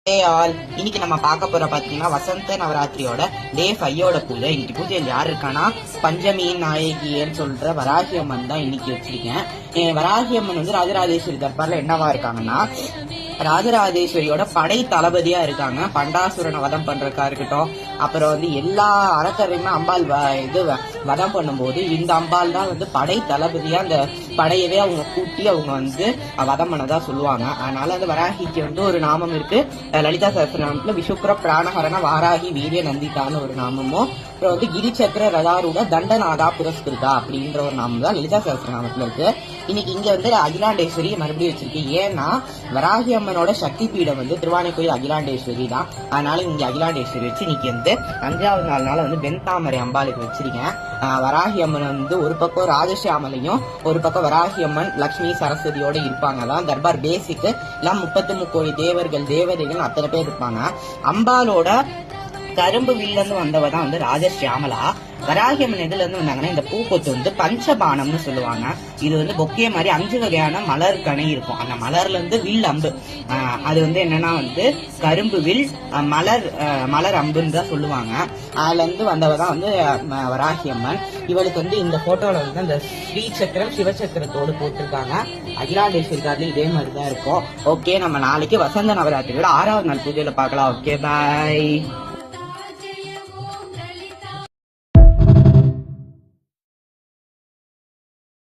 இன்னைக்கு நம்ம பார்க்க போற பாத்தீங்கன்னா வசந்த நவராத்திரியோட டே 5 பூஜை. இன்னைக்கு பூஜையில் யார் இருக்கானா பஞ்சமியின் நாயகின்னு சொல்ற வராகி அம்மன் தான் இன்னைக்கு வச்சிருக்கேன். வராகி அம்மன் வந்து ராஜராஜேஸ்வரி தர்பார்ல என்னவா இருக்காங்கன்னா ராஜராஜேஸ்வரியோட படை தளபதியா இருக்காங்க. பண்டாசுரனை வதம் பண்றதுக்கா இருக்கட்டும், அப்புறம் வந்து எல்லா அறக்கரையுமே அம்பாள் வதம் பண்ணும்போது இந்த அம்பாள் தான் வந்து படை தளபதியா அந்த படையவே அவங்க கூட்டி அவங்க வந்து வதம் பண்ணதா சொல்லுவாங்க. அதனால அந்த வராகிக்கு வந்து ஒரு நாமம் இருக்கு. லலிதா சஹஸ்ரநாமத்துல விசுப்ர பிராணஹரண வாராகி வீரிய நந்திதான்னு ஒரு நாமமும், அப்புறம் வந்து கிரிச்சக்கர ரதாரூட தண்டநாதா புரஸ்கிருதா அப்படின்ற ஒரு நாமம் தான் லலிதா சஹஸ்ரநாமத்துல இருக்கு. இன்னைக்கு இங்க வந்து அகிலாண்டேஸ்வரி மறுபடியும் வச்சிருக்கு. ஏன்னா வராகி அம்மனோட சக்தி பீடம் வந்து திருவானைக்கோயில் அகிலாண்டேஸ்வரி தான். அதனால இங்க அகிலாண்டேஸ்வரி வச்சு இன்னைக்கு வந்து 5வது நாள்னால வந்து வெண்தாமரை அம்பாளுக்கு வச்சிருக்கேன். வராகி அம்மன் வந்து ஒரு பக்கம் ராஜசியாமலையும் ஒரு பக்கம் வராகி அம்மன் லட்சுமி சரஸ்வதியோட இருப்பாங்க. அதான் தர்பார் பேசிக்கு எல்லாம் 33 கோடி தேவர்கள் தேவதைகள் அத்தனை பேர் இருப்பாங்க. அம்பாலோட கரும்பு வில்லன்னு வந்தவ தான் வந்து ராஜசியாமலா. வராகி அம்மன் எதுல இருந்து வந்தாங்கன்னா இந்த பூக்கொத்து வந்து பஞ்சபானம்னு சொல்லுவாங்க. இது வந்து பொக்கே மாதிரி 5 வகையான மலர் கணை இருக்கும். அந்த மலர்ல இருந்து வில் அம்பு, அது வந்து என்னன்னா வந்து கரும்பு வில் மலர் அம்புன்னு தான் சொல்லுவாங்க. அதுல இருந்து வந்தவ தான் வந்து வராகி அம்மன். இவளுக்கு வந்து இந்த போட்டோல வந்து அந்த ஸ்ரீ சக்கரம் சிவசக்கரத்தோடு போட்டிருக்காங்க. அகிலாண்டேஸ்வரி கார்ல இதே மாதிரி தான் இருக்கும். ஓகே, நம்ம நாளைக்கு வசந்த நவராத்திரியோட 6வது நாள் பூஜையில பார்க்கலாம். ஓகே, பாய்.